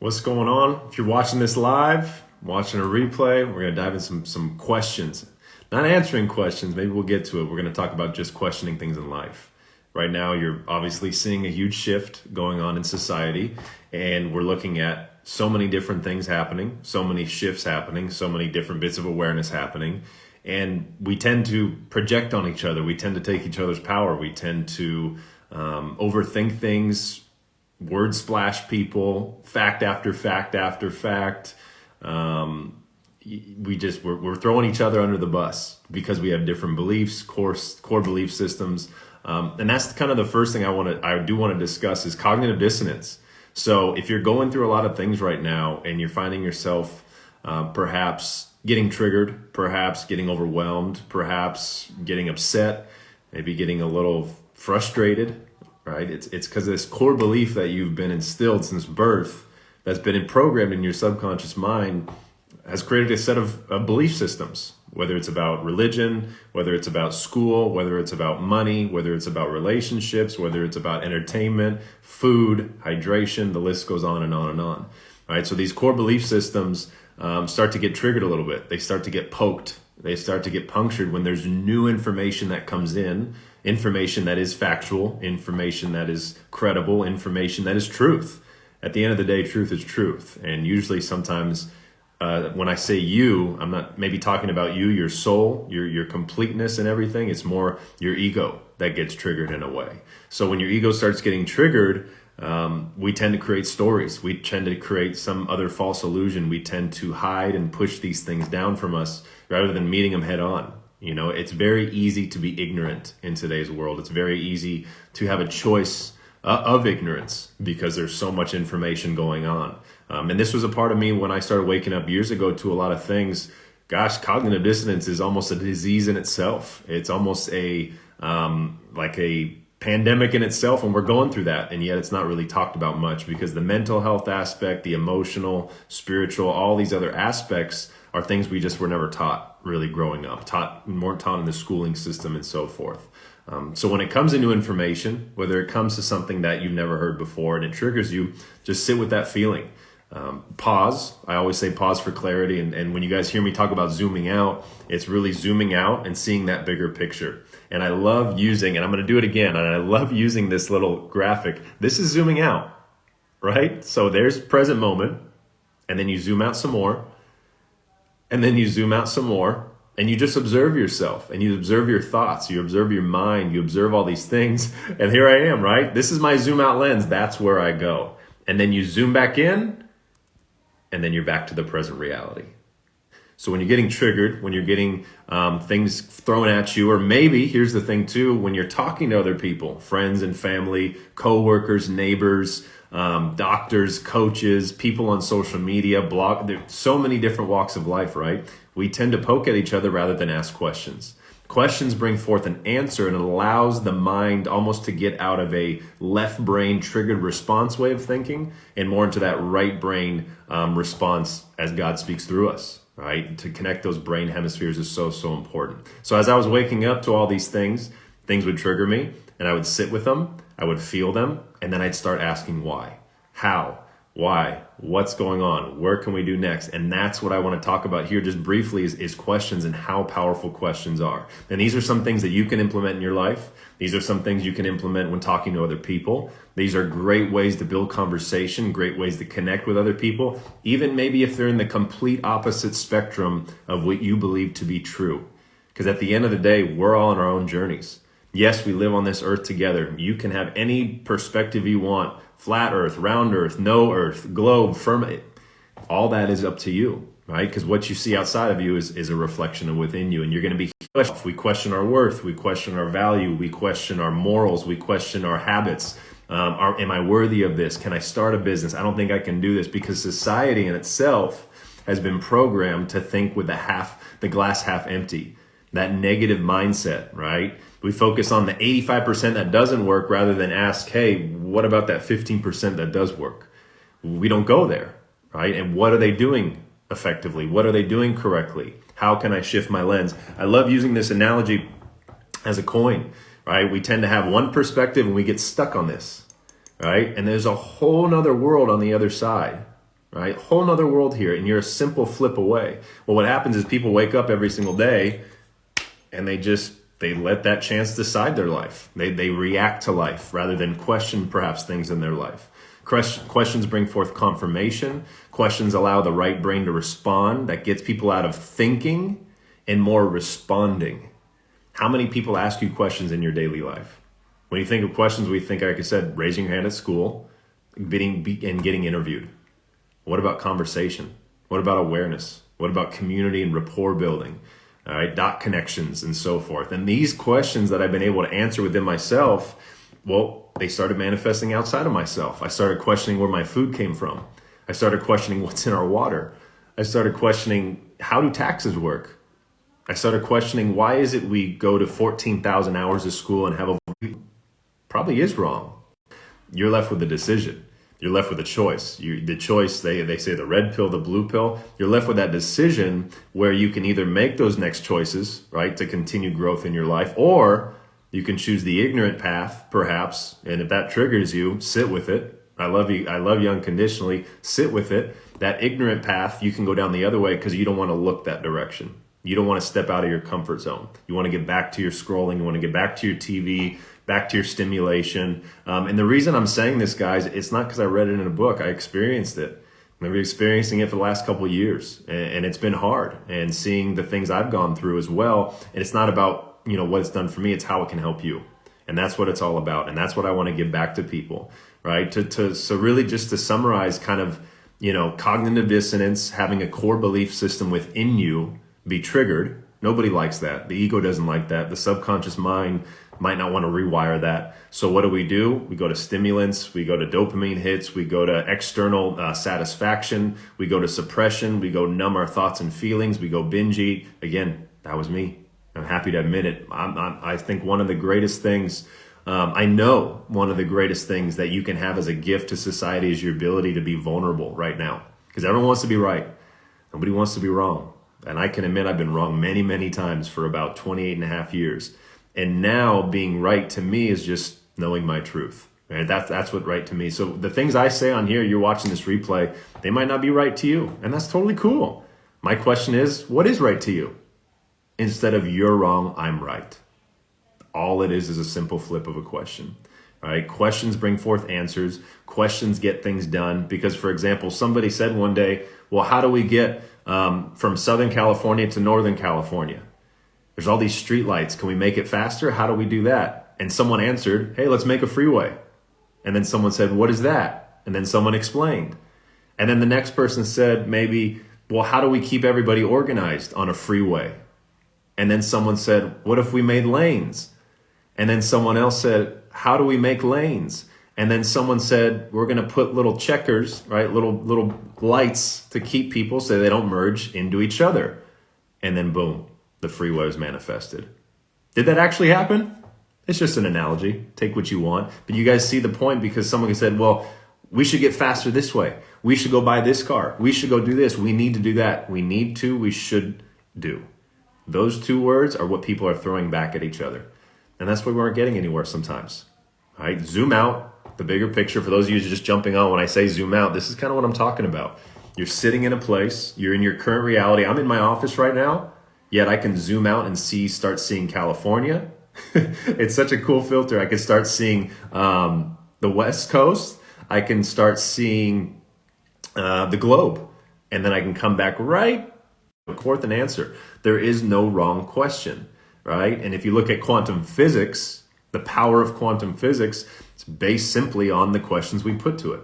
What's going on? If you're watching this live, watching a replay, we're going to dive into some questions. Not answering questions, maybe we'll get to it. We're going to talk about just questioning things in life. Right now, you're obviously seeing a huge shift going on in society, and we're looking at so many different things happening, so many shifts happening, so many different bits of awareness happening, and we tend to project on each other. We tend to take each other's power. We tend to overthink things, word splash people, fact after fact after fact. We're throwing each other under the bus because we have different beliefs, core belief systems. And that's kind of the first thing I do want to discuss is cognitive dissonance. So if you're going through a lot of things right now and you're finding yourself perhaps getting triggered, perhaps getting overwhelmed, perhaps getting upset, maybe getting a little frustrated, right? It's because of this core belief that you've been instilled since birth that's been programmed in your subconscious mind has created a set of belief systems, whether it's about religion, whether it's about school, whether it's about money, whether it's about relationships, whether it's about entertainment, food, hydration, the list goes on and on and on. All right, so these core belief systems start to get triggered a little bit. They start to get poked. They start to get punctured when there's new information that comes in, information that is factual, information that is credible, information that is truth. At the end of the day, truth is truth. And usually sometimes when I say you, I'm not maybe talking about you, your soul, your completeness and everything. It's more your ego that gets triggered in a way. So when your ego starts getting triggered, we tend to create stories. We tend to create some other false illusion. We tend to hide and push these things down from us rather than meeting them head on. You know, it's very easy to be ignorant in today's world. It's very easy to have a choice of ignorance because there's so much information going on. And this was a part of me when I started waking up years ago to a lot of things. Gosh, cognitive dissonance is almost a disease in itself. It's almost like a pandemic in itself, and we're going through that. And yet it's not really talked about much because the mental health aspect, the emotional, spiritual, all these other aspects are things we just were never taught really growing up, weren't taught in the schooling system and so forth. So when it comes to new information, whether it comes to something that you've never heard before and it triggers you, just sit with that feeling. Pause. I always say pause for clarity. And when you guys hear me talk about zooming out, it's really zooming out and seeing that bigger picture. And I love using, and I'm going to do it again, and I love using this little graphic. This is zooming out, right? So there's present moment, and then you zoom out some more, and then you zoom out some more, and you just observe yourself, and you observe your thoughts, you observe your mind, you observe all these things, and here I am, right? This is my zoom out lens. That's where I go. And then you zoom back in, and then you're back to the present reality. So when you're getting triggered, when you're getting things thrown at you, or maybe, here's the thing too, when you're talking to other people, friends and family, coworkers, neighbors, doctors, coaches, people on social media, there's so many different walks of life, right? We tend to poke at each other rather than ask questions. Questions bring forth an answer and it allows the mind almost to get out of a left brain triggered response way of thinking and more into that right brain response as God speaks through us, right? To connect those brain hemispheres is so, so important. So as I was waking up to all these things would trigger me and I would sit with them, I would feel them, and then I'd start asking why, how, why, what's going on, where can we do next? And that's what I want to talk about here just briefly is questions and how powerful questions are. And these are some things that you can implement in your life. These are some things you can implement when talking to other people. These are great ways to build conversation, great ways to connect with other people, even maybe if they're in the complete opposite spectrum of what you believe to be true. Because at the end of the day, we're all on our own journeys. Yes, we live on this earth together. You can have any perspective you want, flat earth, round earth, no earth, globe, firmament. All that is up to you, right? Because what you see outside of you is a reflection of within you. And you're going to be questioned. We question our worth. We question our value. We question our morals. We question our habits. Am I worthy of this? Can I start a business? I don't think I can do this because society in itself has been programmed to think with the glass half empty, that negative mindset, right? We focus on the 85% that doesn't work rather than ask, hey, what about that 15% that does work? We don't go there, right? And what are they doing effectively? What are they doing correctly? How can I shift my lens? I love using this analogy as a coin, right? We tend to have one perspective and we get stuck on this, right? And there's a whole nother world on the other side. right? Whole nother world here, and you're a simple flip away. Well, what happens is people wake up every single day and they let that chance decide their life. They react to life rather than question perhaps things in their life. Questions bring forth confirmation. Questions allow the right brain to respond. That gets people out of thinking and more responding. How many people ask you questions in your daily life? When you think of questions, we think, like I said, raising your hand at school and getting interviewed. What about conversation? What about awareness? What about community and rapport building? All right, dot connections and so forth. And these questions that I've been able to answer within myself, well, they started manifesting outside of myself. I started questioning where my food came from. I started questioning what's in our water. I started questioning, how do taxes work? I started questioning, why is it we go to 14,000 hours of school and have a probably is wrong. You're left with a decision. You're left with a choice. The choice, they say the red pill, the blue pill. You're left with that decision where you can either make those next choices, right, to continue growth in your life, or you can choose the ignorant path, perhaps. And if that triggers you, sit with it. I love you unconditionally. Sit with it. That ignorant path, you can go down the other way because you don't want to look that direction. You don't want to step out of your comfort zone. You want to get back to your scrolling. You want to get back to your TV, back to your stimulation. And the reason I'm saying this, guys, it's not because I read it in a book. I experienced it. I've been experiencing it for the last couple of years, and it's been hard. And seeing the things I've gone through as well. And it's not about, what it's done for me. It's how it can help you. And that's what it's all about. And that's what I want to give back to people, right? So really just to summarize kind of, cognitive dissonance, having a core belief system within you be triggered. Nobody likes that. The ego doesn't like that. The subconscious mind might not want to rewire that. So what do? We go to stimulants, we go to dopamine hits, we go to external satisfaction, we go to suppression, we go numb our thoughts and feelings, we go binge eat. Again, that was me. I'm happy to admit it. I think one of the greatest things, I know one of the greatest things that you can have as a gift to society is your ability to be vulnerable right now. Because everyone wants to be right. Nobody wants to be wrong. And I can admit I've been wrong many, many times for about 28 and a half years. And now being right to me is just knowing my truth. Right? That's what right to me. So the things I say on here, you're watching this replay, they might not be right to you. And that's totally cool. My question is, what is right to you? Instead of you're wrong, I'm right. All it is a simple flip of a question. All right? Questions bring forth answers. Questions get things done. Because, for example, somebody said one day, well, how do we get from Southern California to Northern California? There's all these street lights. Can we make it faster? How do we do that? And someone answered, hey, let's make a freeway. And then someone said, what is that? And then someone explained. And then the next person said, maybe, well, how do we keep everybody organized on a freeway? And then someone said, what if we made lanes? And then someone else said, how do we make lanes? And then someone said, we're going to put little checkers, right? Little lights to keep people so they don't merge into each other. And then boom, the freeway was manifested. Did that actually happen? It's just an analogy. Take what you want. But you guys see the point, because someone said, well, we should get faster this way. We should go buy this car. We should go do this. We need to do that. We should do. Those two words are what people are throwing back at each other. And that's why we aren't getting anywhere sometimes. All right, zoom out, the bigger picture. For those of you who are just jumping on, when I say zoom out, this is kind of what I'm talking about. You're sitting in a place, you're in your current reality. I'm in my office right now, yet I can zoom out and start seeing California. It's such a cool filter. I can start seeing the West Coast. I can start seeing the globe. And then I can come back right forth and answer. There is no wrong question, right? And if you look at quantum physics, the power of quantum physics, it's based simply on the questions we put to it.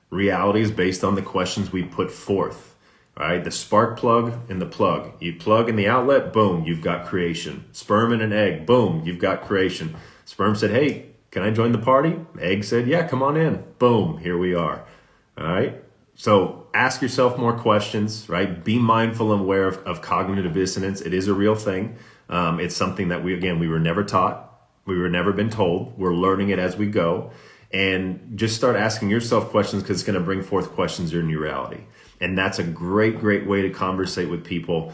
Reality is based on the questions we put forth, right? The spark plug and the plug. You plug in the outlet, boom, you've got creation. Sperm and an egg, boom, you've got creation. Sperm said, hey, can I join the party? Egg said, yeah, come on in. Boom, here we are, all right? So ask yourself more questions, right? Be mindful and aware of cognitive dissonance. It is a real thing. It's something that we were never taught. We were never been told. We're learning it as we go. And just start asking yourself questions, because it's going to bring forth questions in your reality. And that's a great, great way to converse with people,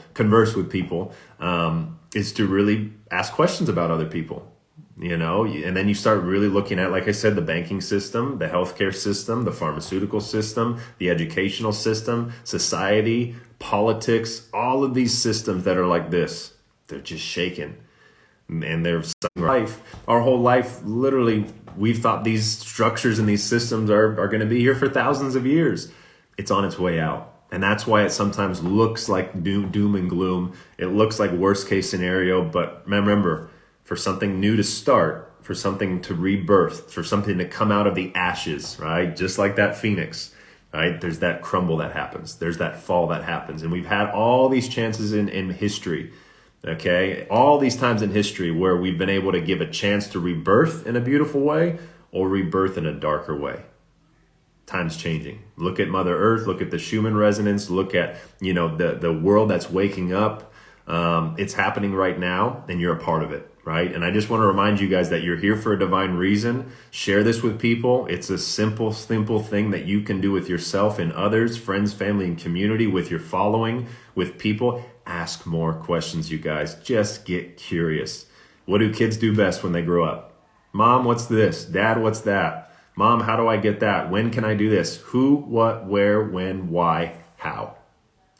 is to really ask questions about other people. and then you start really looking at, like I said, the banking system, the healthcare system, the pharmaceutical system, the educational system, society, politics, all of these systems that are like this, they're just shaken. And they're life. Our whole life, literally, we've thought these structures and these systems are going to be here for thousands of years. It's on its way out. And that's why it sometimes looks like doom and gloom. It looks like worst case scenario. But remember, for something new to start, for something to rebirth, for something to come out of the ashes, right? Just like that phoenix, right? There's that crumble that happens. There's that fall that happens. And we've had all these chances in history. Okay, all these times in history where we've been able to give a chance to rebirth in a beautiful way or rebirth in a darker way. Time's changing. Look at Mother Earth, look at the Schumann resonance, look at, the world that's waking up. It's happening right now and you're a part of it, right? And I just want to remind you guys that you're here for a divine reason. Share this with people. It's a simple thing that you can do with yourself and others, friends, family, and community, with your following, with people. Ask more questions, you guys. Just get curious. What do kids do best when they grow up? Mom, what's this? Dad, what's that? Mom, how do I get that? When can I do this? Who, what, where, when, why, how?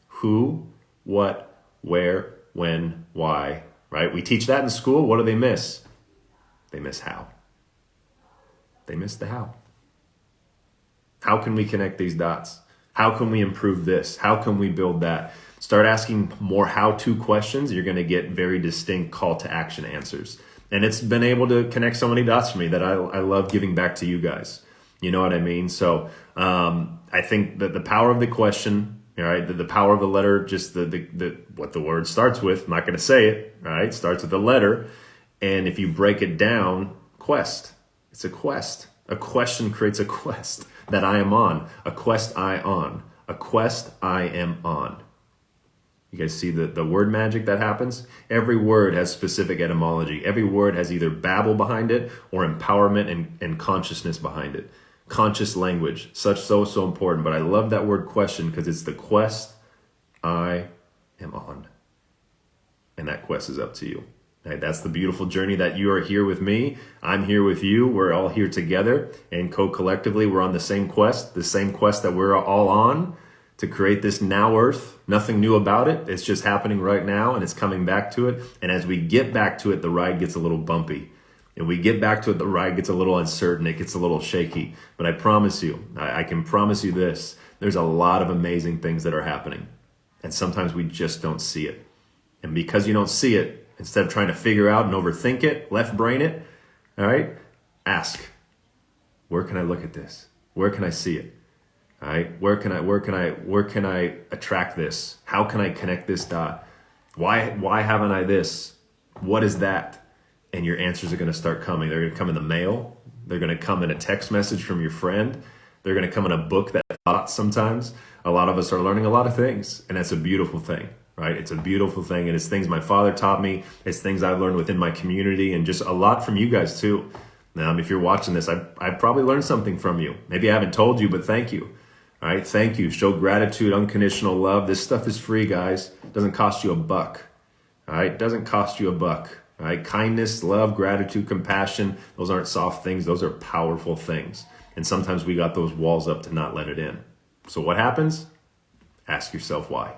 Who, what, where, when, why, right? We teach that in school. What do they miss? They miss how. They miss the how. How can we connect these dots? How can we improve this? How can we build that? Start asking more how-to questions. You're going to get very distinct call to action answers. And it's been able to connect so many dots for me that I love giving back to you guys. You know what I mean? So I think that the power of the question, all right, the power of the letter, just the what the word starts with, I'm not going to say it, all right? Starts with the letter. And if you break it down, quest. It's a quest. A question creates a quest that I am on. A quest I on. A quest I am on. You guys see the word magic that happens? Every word has specific etymology. Every word has either babble behind it or empowerment and consciousness behind it. Conscious language, so important. But I love that word question because it's the quest I am on. And that quest is up to you. Right? That's the beautiful journey that you are here with me. I'm here with you. We're all here together. And collectively, we're on the same quest that we're all on, to create this now earth. Nothing new about it. It's just happening right now and it's coming back to it. And as we get back to it, the ride gets a little bumpy. And we get back to it, the ride gets a little uncertain. It gets a little shaky. But I promise you, I can promise you this, there's a lot of amazing things that are happening. And sometimes we just don't see it. And because you don't see it, instead of trying to figure out and overthink it, left brain it, all right, ask, where can I look at this? Where can I see it? All right, where can I attract this? How can I connect this dot? Why haven't I this? What is that? And your answers are going to start coming. They're going to come in the mail. They're going to come in a text message from your friend. They're going to come in a book that sometimes. A lot of us are learning a lot of things, and that's a beautiful thing, right? It's a beautiful thing, and it's things my father taught me. It's things I've learned within my community, and just a lot from you guys too. If you're watching this, I probably learned something from you. Maybe I haven't told you, but thank you. All right, thank you. Show gratitude, unconditional love. This stuff is free, guys. It doesn't cost you a buck. All right, it doesn't cost you a buck. All right, kindness, love, gratitude, compassion. Those aren't soft things. Those are powerful things. And sometimes we got those walls up to not let it in. So what happens? Ask yourself why.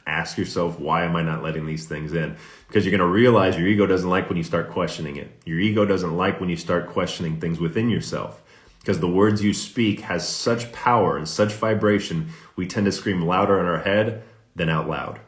Ask yourself, why am I not letting these things in? Because you're going to realize your ego doesn't like when you start questioning it. Your ego doesn't like when you start questioning things within yourself. Because the words you speak has such power and such vibration, we tend to scream louder in our head than out loud.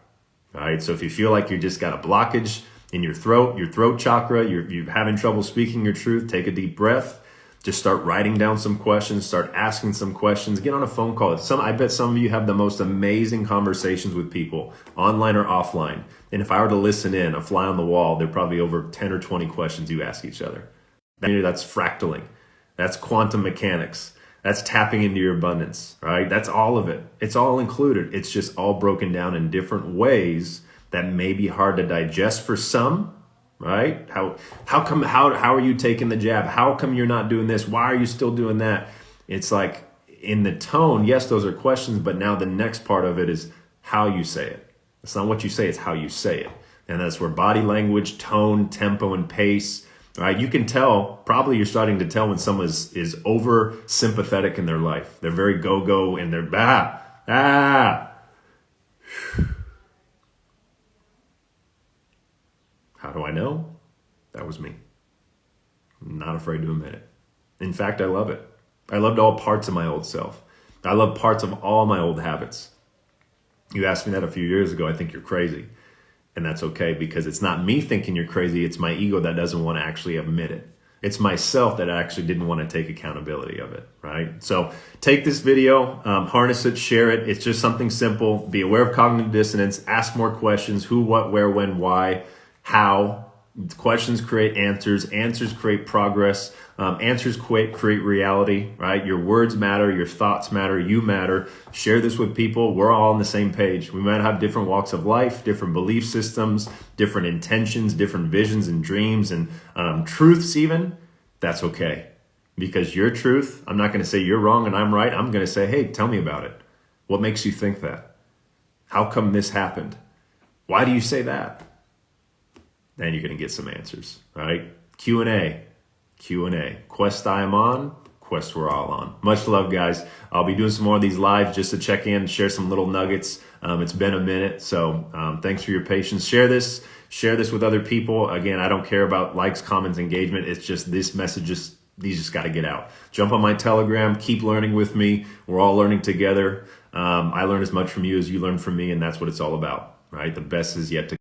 All right, so if you feel like you just got a blockage in your throat chakra, you're having trouble speaking your truth, take a deep breath. Just start writing down some questions, start asking some questions, get on a phone call. I bet some of you have the most amazing conversations with people, online or offline. And if I were to listen in, a fly on the wall, there are probably over 10 or 20 questions you ask each other. That's fractaling. That's quantum mechanics. That's tapping into your abundance, right? That's all of it. It's all included. It's just all broken down in different ways that may be hard to digest for some, right? How are you taking the jab? How come you're not doing this? Why are you still doing that? It's like in the tone, yes, those are questions, but now the next part of it is how you say it. It's not what you say, it's how you say it. And that's where body language, tone, tempo, and pace, right? You can tell, probably you're starting to tell when someone is over sympathetic in their life. They're very go-go and they're How do I know? That was me. I'm not afraid to admit it. In fact, I love it. I loved all parts of my old self. I love parts of all my old habits. You asked me that a few years ago. I think you're crazy. And that's okay, because it's not me thinking you're crazy. It's my ego that doesn't want to actually admit it. It's myself that actually didn't want to take accountability of it, right? So take this video, harness it, share it. It's just something simple. Be aware of cognitive dissonance. Ask more questions. Who, what, where, when, why, how. Questions create answers. Answers create progress. Answers create reality, right? Your words matter. Your thoughts matter. You matter. Share this with people. We're all on the same page. We might have different walks of life, different belief systems, different intentions, different visions and dreams and truths even. That's okay. Because your truth, I'm not going to say you're wrong and I'm right. I'm going to say, hey, tell me about it. What makes you think that? How come this happened? Why do you say that? Then you're going to get some answers, right? Q&A. Quest I'm on, quest we're all on. Much love, guys. I'll be doing some more of these lives just to check in, share some little nuggets. It's been a minute, so thanks for your patience. Share this with other people. Again, I don't care about likes, comments, engagement. It's just this message, these just got to get out. Jump on my Telegram. Keep learning with me. We're all learning together. I learn as much from you as you learn from me, and that's what it's all about, right? The best is yet to come.